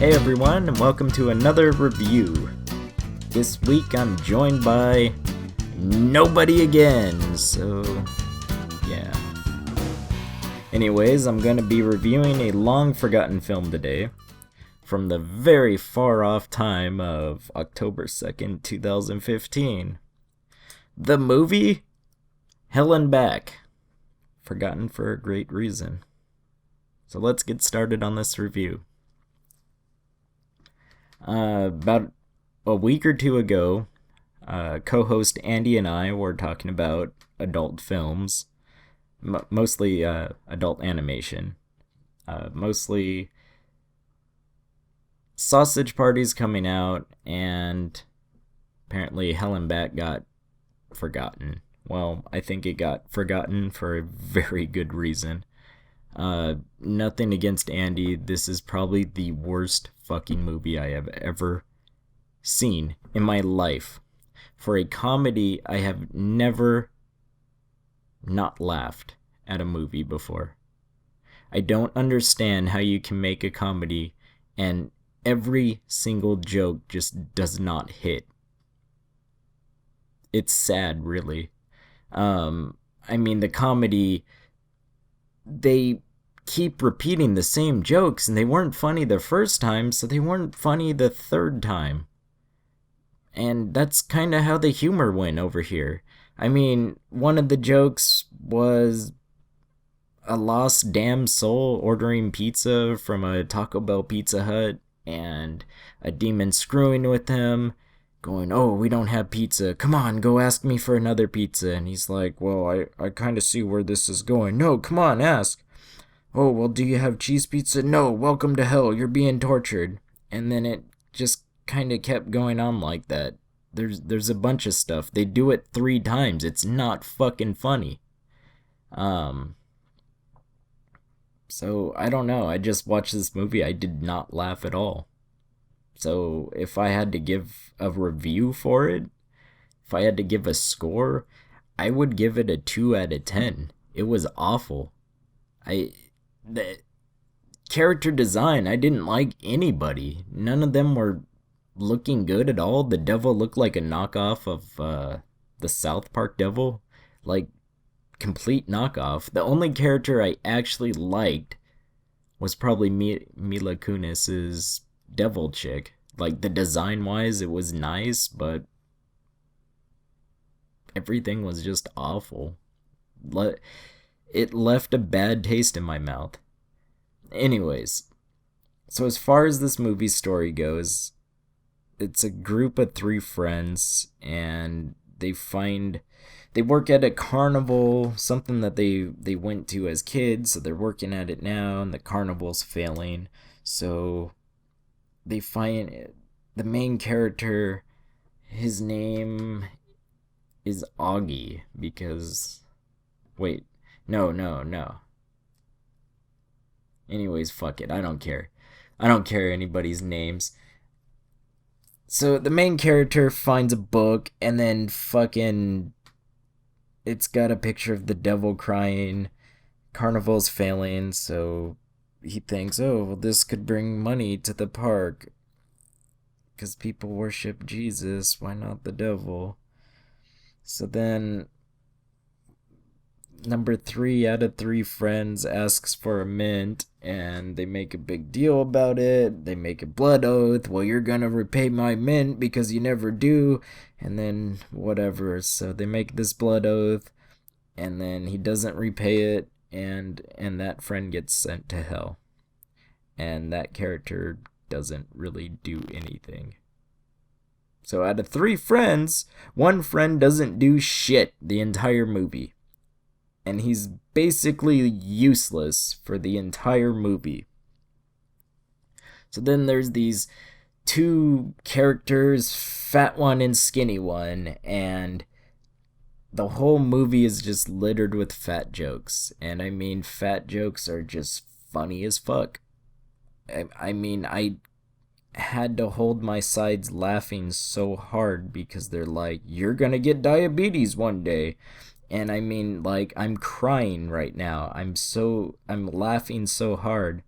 Hey everyone, and welcome to another review. This week I'm joined by nobody again, so yeah. Anyways, I'm gonna be reviewing a long forgotten film today from the very far off time of October 2nd, 2015. The movie Hell and Back, forgotten for a great reason. So let's get started on this review. About a week or two ago, co-host Andy and I were talking about adult films, mostly adult animation, mostly Sausage Party's coming out, and apparently Hell and Back got forgotten. Well, I think it got forgotten for a very good reason. Nothing against Andy. This is probably the worst fucking movie I have ever seen in my life. For a comedy, I have never not laughed at a movie before. I don't understand how you can make a comedy and every single joke just does not hit. It's sad, really. The comedy, they keep repeating the same jokes, and they weren't funny the first time, so they weren't funny the third time. And that's kind of how the humor went over here. One of the jokes was a lost damn soul ordering pizza from a Taco Bell Pizza Hut, and a demon screwing with him, going, "Oh, we don't have pizza. Come on, go ask me for another pizza." And he's like, "Well, I kind of see where this is going. No, come on, ask." "Oh, well, do you have cheese pizza?" "No, welcome to hell, you're being tortured." And then it just kind of kept going on like that. There's a bunch of stuff. They do it 3 times. It's not fucking funny. So, I don't know. I just watched this movie. I did not laugh at all. So, if I had to give a review for it, if I had to give a score, I would give it a 2 out of 10. It was awful. The character design, I didn't like anybody. None of them were looking good at all. The devil looked like a knockoff of the South Park devil. Like, complete knockoff. The only character I actually liked was probably Mila Kunis's devil chick. Like, the design-wise, it was nice, but everything was just awful. It left a bad taste in my mouth. Anyways, so as far as this movie's story goes, it's a group of 3 friends, and they work at a carnival, something that they went to as kids, so they're working at it now, and the carnival's failing. So they find the main character, his name is Augie, because, wait, no. Anyways, fuck it. I don't care. I don't care anybody's names. So the main character finds a book, and then fucking it's got a picture of the devil crying. Carnival's failing, so he thinks, "Oh, well, this could bring money to the park. Because people worship Jesus, why not the devil?" So then number 3 out of 3 friends asks for a mint, and they make a big deal about it. They make a blood oath. "Well, you're gonna repay my mint because you never do," and then whatever. So they make this blood oath, and then he doesn't repay it, and that friend gets sent to hell. And that character doesn't really do anything. So out of 3 friends, 1 friend doesn't do shit the entire movie. And he's basically useless for the entire movie. So then there's these 2 characters, fat one and skinny one, and the whole movie is just littered with fat jokes. And fat jokes are just funny as fuck. I had to hold my sides laughing so hard because they're like, "You're gonna get diabetes one day." And I'm crying right now. I'm laughing so hard.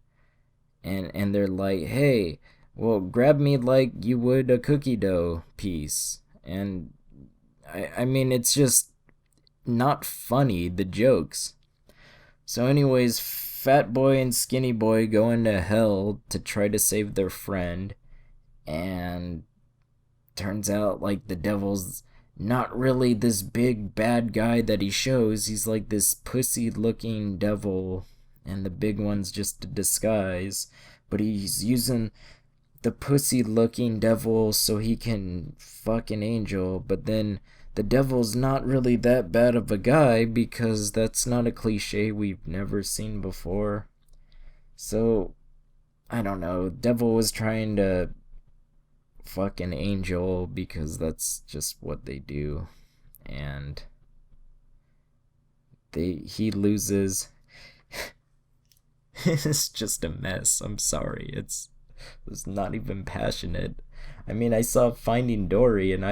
And they're like, "Hey, well, grab me like you would a cookie dough piece. And I mean, it's just not funny, the jokes. So, anyways, Fat Boy and Skinny Boy go into hell to try to save their friend, and turns out, like, the devil's not really this big bad guy that he shows. He's like this pussy looking devil, and the big one's just a disguise. But he's using the pussy looking devil so he can fuck an angel, but then the devil's not really that bad of a guy because that's not a cliche we've never seen before. So, I don't know. Devil was trying to fuck an angel because that's just what they do. And he loses. It's just a mess. I'm sorry. It's not even passionate. I mean, I saw Finding Dory, and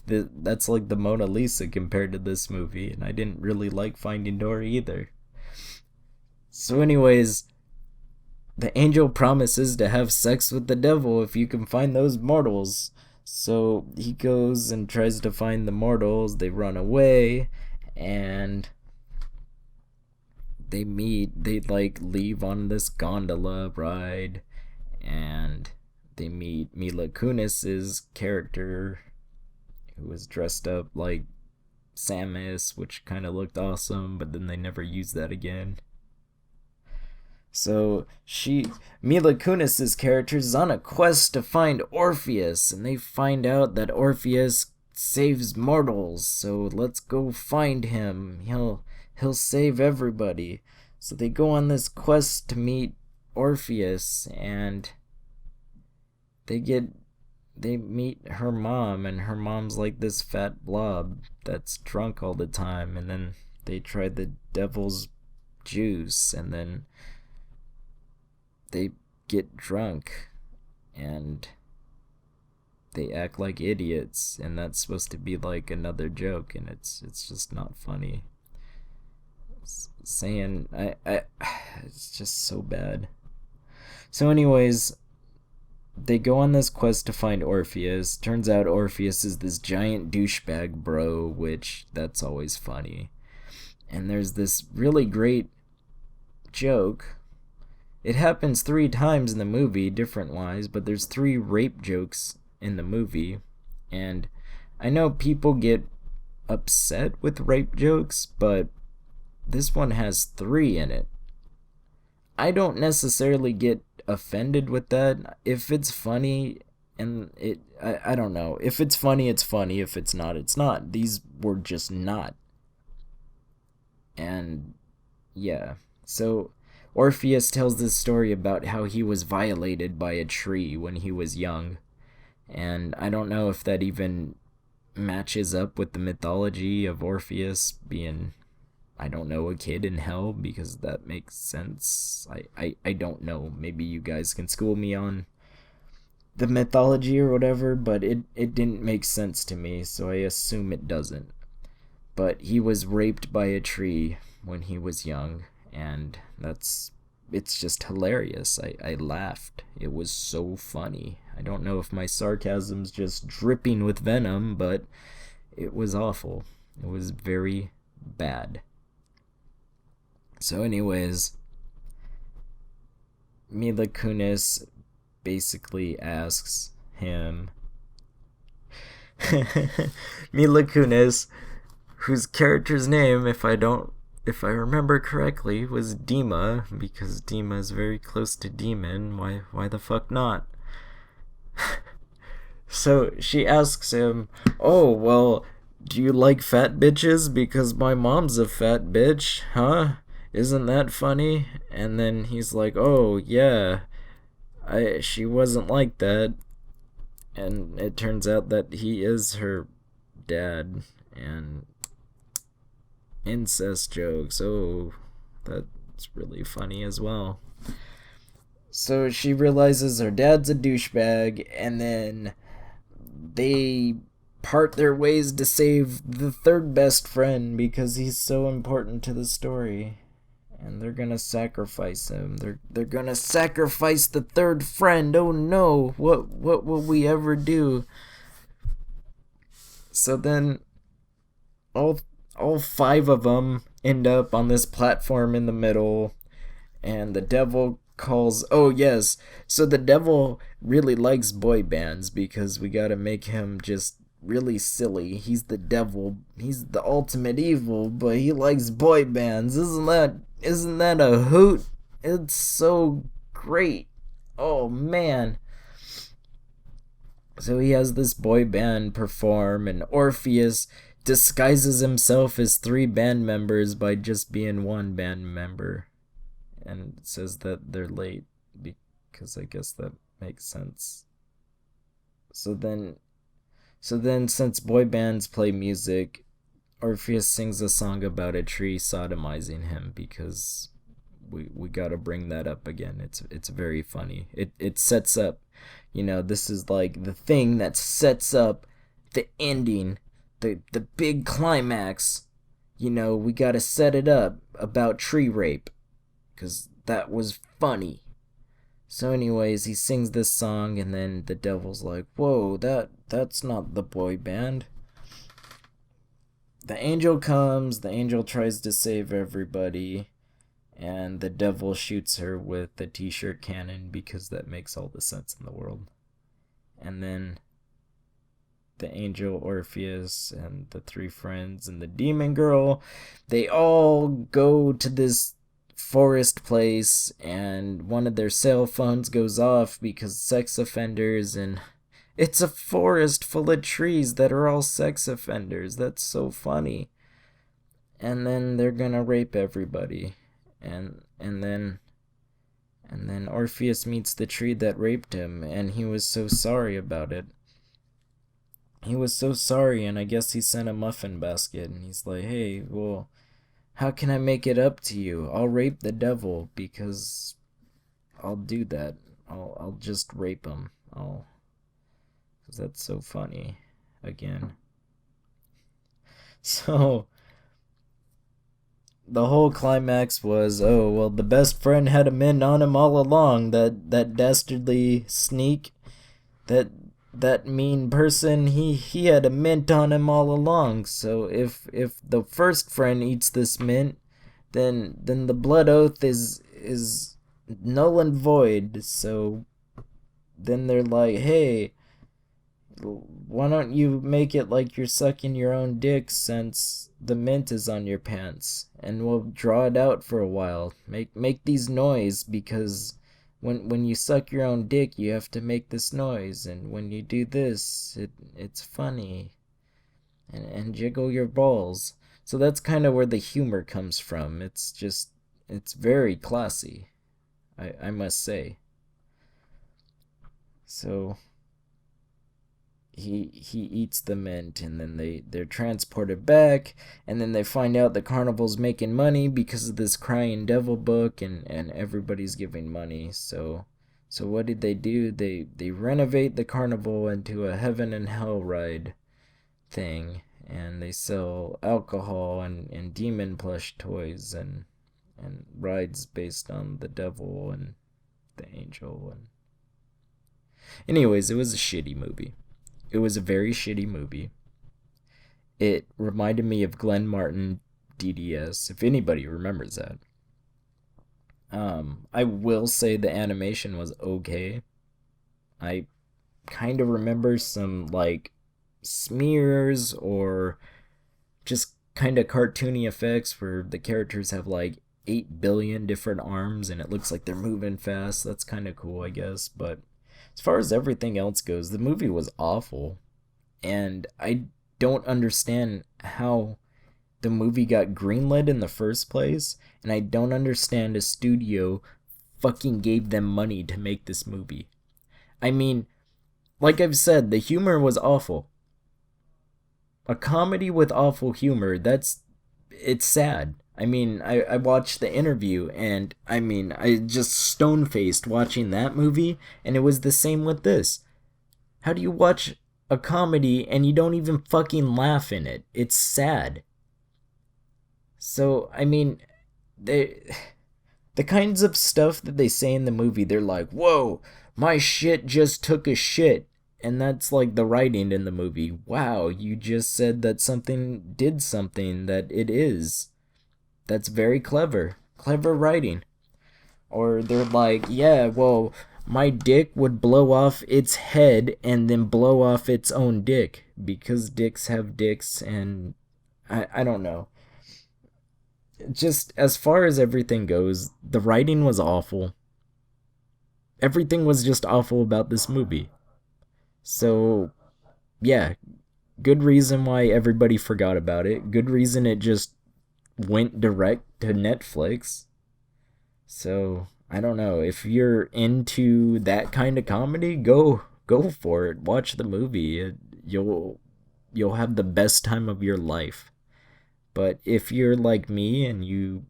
that's like the Mona Lisa compared to this movie, and I didn't really like Finding Dory either. So, anyways, the angel promises to have sex with the devil if you can find those mortals. So he goes and tries to find the mortals. They run away, and they like leave on this gondola ride, and they meet Mila Kunis's character, who was dressed up like Samus, which kind of looked awesome, but then they never used that again. So Mila Kunis's character is on a quest to find Orpheus, and they find out that Orpheus saves mortals. So let's go find him. He'll save everybody. So they go on this quest to meet Orpheus, and they meet her mom, and her mom's like this fat blob that's drunk all the time, and then they try the devil's juice, and then they get drunk, and they act like idiots, and that's supposed to be like another joke, and it's just not funny. Saying I it's just so bad. So anyways, they go on this quest to find Orpheus. Turns out Orpheus is this giant douchebag bro, which that's always funny. And there's this really great joke. It happens 3 times in the movie, different wise, but there's 3 rape jokes in the movie. And I know people get upset with rape jokes, but this one has 3 in it. I don't necessarily get offended with that. If it's funny, and I don't know. If it's funny, it's funny. If it's not, it's not. These were just not. And yeah. So Orpheus tells this story about how he was violated by a tree when he was young. And I don't know if that even matches up with the mythology of Orpheus being, I don't know, a kid in hell, because that makes sense. I don't know. Maybe you guys can school me on the mythology or whatever, but it didn't make sense to me, so I assume it doesn't. But he was raped by a tree when he was young, and it's just hilarious. I laughed. It was so funny. I don't know if my sarcasm's just dripping with venom, but it was awful. It was very bad. So anyways, Mila Kunis basically asks him Mila Kunis, whose character's name, if I remember correctly, was Dima, because Dima is very close to demon. Why the fuck not? So she asks him, "Oh, well, do you like fat bitches? Because my mom's a fat bitch, huh? Isn't that funny?" And then he's like, "Oh, yeah, she wasn't like that." And it turns out that he is her dad, and incest jokes. Oh, that's really funny as well. So she realizes her dad's a douchebag, and then they part their ways to save the 3rd best friend because he's so important to the story. and they're gonna sacrifice him. They're gonna sacrifice the third friend. Oh no! What will we ever do? So then, all all five of them end up on this platform in the middle, and the devil calls. Oh yes, so the devil really likes boy bands because we gotta make him just really silly. He's the devil. He's the ultimate evil, but he likes boy bands. Isn't that a hoot? It's so great. Oh man. So he has this boy band perform, and Orpheus disguises himself as three band members by just being one band member, and says that they're late because I guess that makes sense. So then, since boy bands play music, Orpheus sings a song about a tree sodomizing him because we gotta bring that up again. It's very funny. It sets up, this is like the thing that sets up the ending, the big climax. We gotta set it up about tree rape, because that was funny. So anyways, he sings this song, and then the devil's like, whoa, that's not the boy band. The angel comes, the angel tries to save everybody, and the devil shoots her with the t-shirt cannon because that makes all the sense in the world. And then the angel, Orpheus, and the three friends and the demon girl, they all go to this forest place, and one of their cell phones goes off because sex offenders, and it's a forest full of trees that are all sex offenders. That's so funny. And then they're gonna rape everybody. And then Orpheus meets the tree that raped him, and he was so sorry about it. He was so sorry, and I guess he sent a muffin basket, and he's like, hey, well, how can I make it up to you? I'll rape the devil, because I'll do that. I'll just rape him. Because that's so funny. Again. So the whole climax was, oh, well, the best friend had a mint on him all along. That dastardly sneak, that mean person, he had a mint on him all along. So if the first friend eats this mint, then the blood oath is null and void. So then they're like, hey, why don't you make it like you're sucking your own dick since the mint is on your pants, and we'll draw it out for a while. Make these noise, because when you suck your own dick, you have to make this noise, and when you do this, it's funny. And jiggle your balls. So that's kind of where the humor comes from. It's very classy, I must say. So he eats the mint, and then they're transported back, and then they find out the carnival's making money because of this crying devil book, and everybody's giving money. So what did they do? They renovate the carnival into a heaven and hell ride thing, and they sell alcohol and demon plush toys and rides based on the devil and the angel. And anyways, it was a shitty movie. It was a very shitty movie. It reminded me of Glenn Martin DDS, if anybody remembers that. I will say the animation was okay. I kind of remember some, like, smears or just kind of cartoony effects where the characters have, like, 8 billion different arms and it looks like they're moving fast. That's kind of cool, I guess, but as far as everything else goes, the movie was awful, and I don't understand how the movie got greenlit in the first place, and I don't understand a studio fucking gave them money to make this movie. I mean, like I've said, the humor was awful. A comedy with awful humor, it's sad. I mean, I watched the interview, and I mean, I just stone-faced watching that movie, and it was the same with this. How do you watch a comedy and you don't even fucking laugh in it? It's sad. So, I mean, they the kinds of stuff that they say in the movie, they're like, "Whoa, my shit just took a shit." And that's like the writing in the movie. Wow, you just said that something did something that it is. That's very clever. Clever writing. Or they're like, "Yeah, well, my dick would blow off its head and then blow off its own dick because dicks have dicks." And I don't know. Just as far as everything goes, the writing was awful. Everything was just awful about this movie. So, yeah, good reason why everybody forgot about it. Good reason it just went direct to Netflix. So, I don't know. If you're into that kind of comedy, go for it. Watch the movie. You'll have the best time of your life. But if you're like me and you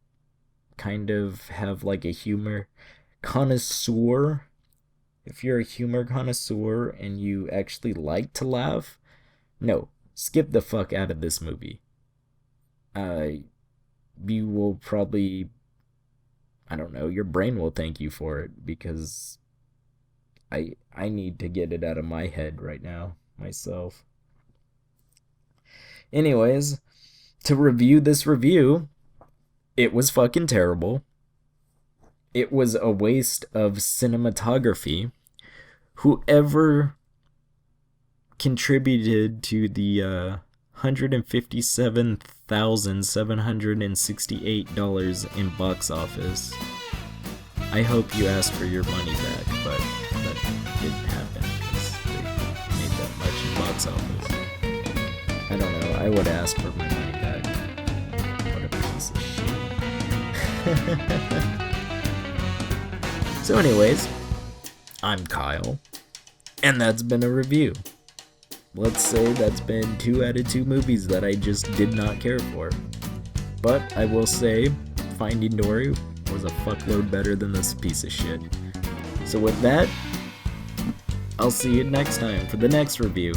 kind of have like a humor connoisseur, if you're a humor connoisseur and you actually like to laugh, no, skip the fuck out of this movie. Uh, you will probably, I don't know, your brain will thank you for it because I need to get it out of my head right now myself. Anyways, to review this review, it was fucking terrible. It was a waste of cinematography. Whoever contributed to the $157,768 in box office, I hope you asked for your money back, but that didn't happen because they made that much in box office. I don't know, I would ask for my money back. What a piece of shit. So anyways, I'm Kyle, and that's been a review. Let's say that's been 2 out of 2 movies that I just did not care for. But I will say, Finding Dory was a fuckload better than this piece of shit. So with that, I'll see you next time for the next review.